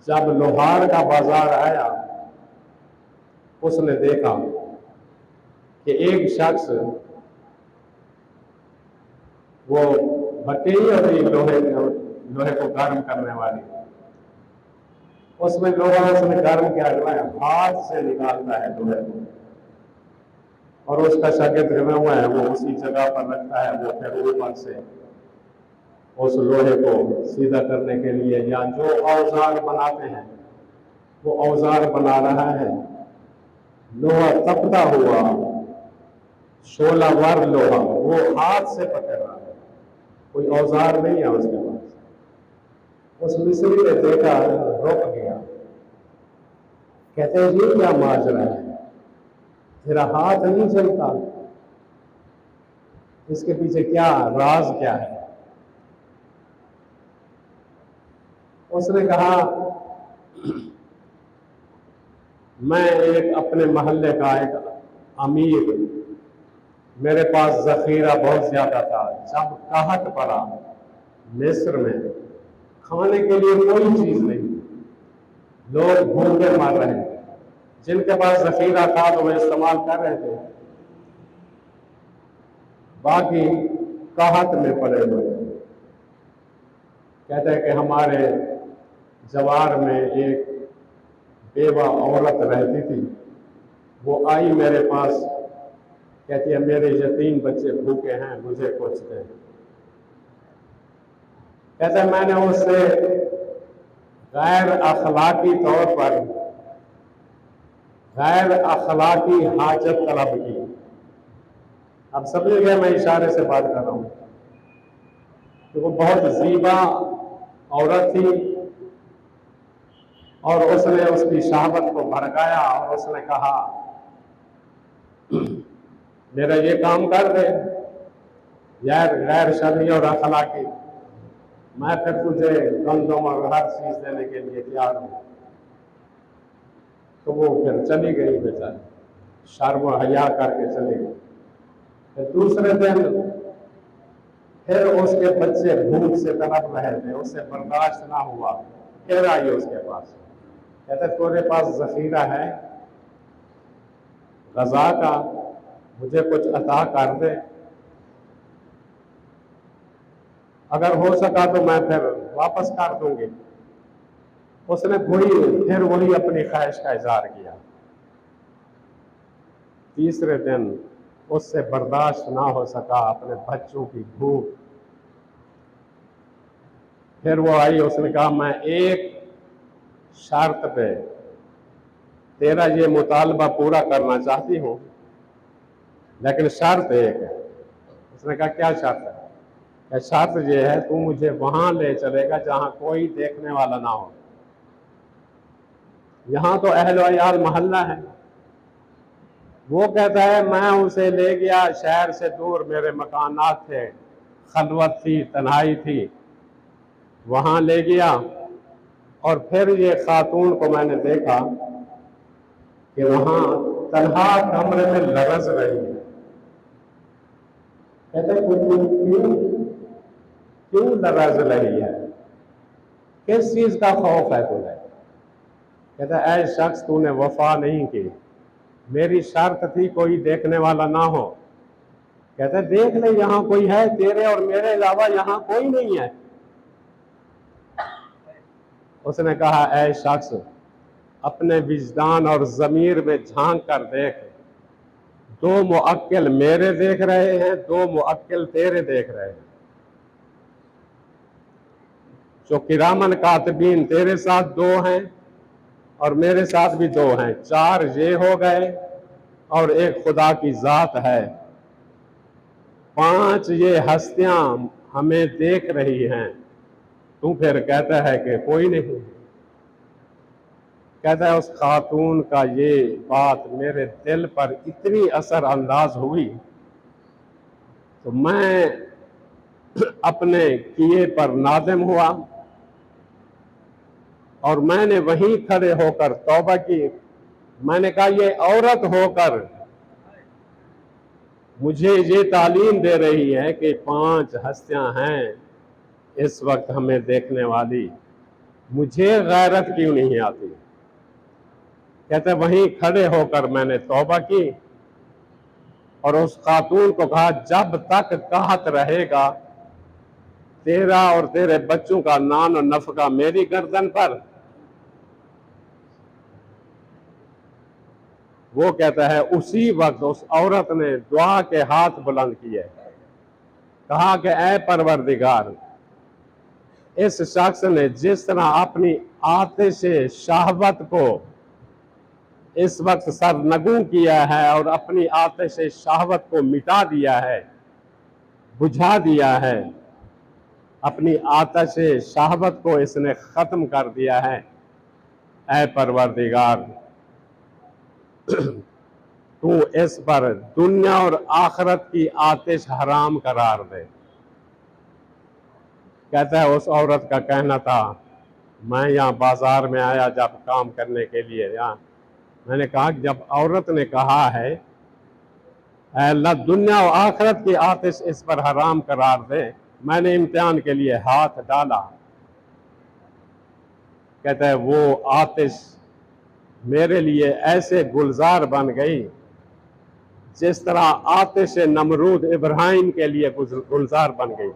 जब लोहार का बाजार आया, उसने देखा कि एक शख्स वो भट्टी और एक लोहे को गर्म करने वाली, उसमें लोहा उसने गर्म किया हुआ है, हाथ से निकालता है लोहे को, और उसका शागिर्द जमा हुआ है, वो उसी जगह पर रखता है। वो फिर ऊपर से उस लोहे को सीधा करने के लिए या जो औजार बनाते हैं वो औजार बना रहा है। लोहा तपता हुआ 16 वर लोहा वो हाथ से पकड़ रहा है, कोई औजार नहीं है उसके पास। उस मिस्री ने देखा, रुक गया, कहते हैं ये क्या माजरा है, तेरा हाथ नहीं चलता, इसके पीछे क्या राज क्या है? उसने कहा, मैं एक अपने मोहल्ले का एक अमीर, मेरे पास जखीरा बहुत ज्यादा था। जब कहत पड़ा मिस्र में, खाने के लिए कोई चीज नहीं, लोग भूखे मर रहे थे, जिनके पास जखीरा था तो वे इस्तेमाल कर रहे थे, बाकी कहत में पड़े हुए। कहते हैं कि हमारे जवार में एक बेवा औरत रहती थी, वो आई मेरे पास, कहती है मेरे यतीम बच्चे भूखे हैं, मुझे कुछ दे। कहते हैं मैंने उससे गैर अखलाकी तौर पर गैर अखलाकी हाजत तलब की। अब समझ गए मैं इशारे से बात कर रहा हूं कि वो बहुत जीबा औरत थी, और उसने उसकी शहावत को भड़काया और उसने कहा मेरा ये काम कर दे, यार गैर शरई और अखलाकी, मैं फिर तुझे गंदम और हर चीज देने के लिए तैयार हूं। तो वो फिर चली गई बेचारी, शर्म हया करके चली गई। फिर दूसरे दिन फिर उसके बच्चे भूख से तड़प रहे थे, उससे बर्दाश्त ना हुआ, फिर आई उसके पास, कहते तेरे पास जखीरा है गजा का, मुझे कुछ अता कर दे, अगर हो सका तो मैं फिर वापस कर दूंगी। उसने फिर वही अपनी ख्वाहिश का इजहार किया। तीसरे दिन उससे बर्दाश्त ना हो सका अपने बच्चों की भूख, फिर वो आई, उसने कहा मैं एक शर्त पे तेरा ये मुतालबा पूरा करना चाहती हूँ, लेकिन शर्त एक है। उसने कहा क्या शर्त है? शर्त ये है तू मुझे वहां ले चलेगा जहां कोई देखने वाला ना हो, यहां तो अहल अयाल मोहल्ला है। वो कहता है मैं उसे ले गया शहर से दूर, मेरे मकानात थे, खलवत थी, तन्हाई थी, वहां ले गया, और फिर ये खातून को मैंने देखा कि वहां तन्हा कमरे में लरज रही है। कहते क्यों लरज रही है, किस चीज का खौफ है तुम्हें? कहता है ऐ शख्स तूने वफा नहीं की, मेरी शर्त थी कोई देखने वाला ना हो। कहता है देख ले यहां कोई है, तेरे और मेरे अलावा यहां कोई नहीं है। उसने कहा ऐ शख्स अपने विजदान और जमीर में झांक कर देख, दो मुअक्किल मेरे देख रहे हैं, दो मुअक्किल तेरे देख रहे हैं। जो किरामन कातिबीन तेरे साथ दो हैं और मेरे साथ भी दो हैं, चार ये हो गए, और एक खुदा की जात है, पांच ये हस्तियां हमें देख रही हैं, तू फिर कहता है कि कोई नहीं। कहता है उस खातून का ये बात मेरे दिल पर इतनी असर अंदाज हुई तो मैं अपने किए पर नादिम हुआ, और मैंने वहीं खड़े होकर तौबा की। मैंने कहा ये औरत होकर मुझे ये तालीम दे रही है कि पांच हस्तियां हैं इस वक्त हमें देखने वाली, मुझे गैरत क्यों नहीं आती? कहते वहीं खड़े होकर मैंने तौबा की और उस खातून को कहा, जब तक कहत रहेगा तेरा और तेरे बच्चों का नान और नफका मेरी गर्दन पर। वो कहता है उसी वक्त उस औरत ने दुआ के हाथ बुलंद किए, कहा कि ऐ परवरदिगार, इस शख्स ने जिस तरह अपनी आतिश शहवत को इस वक्त सरनगू किया है और अपनी आतिश शहवत को मिटा दिया है, बुझा दिया है, अपनी आतिश शहवत को इसने खत्म कर दिया है, ऐ परवरदिगार तू इस पर दुनिया और आखिरत की आतिश हराम करार दे। कहता है उस औरत का कहना था, मैं यहाँ बाजार में आया जब काम करने के लिए, यहाँ मैंने कहा जब औरत ने कहा है अल्लाह दुनिया और आखिरत की आतिश इस पर हराम करार दे, मैंने इम्तिहान के लिए हाथ डाला। कहता है वो आतिश मेरे लिए ऐसे गुलजार बन गई जिस तरह आतिश नमरूद इब्राहिम के लिए गुलजार बन गई।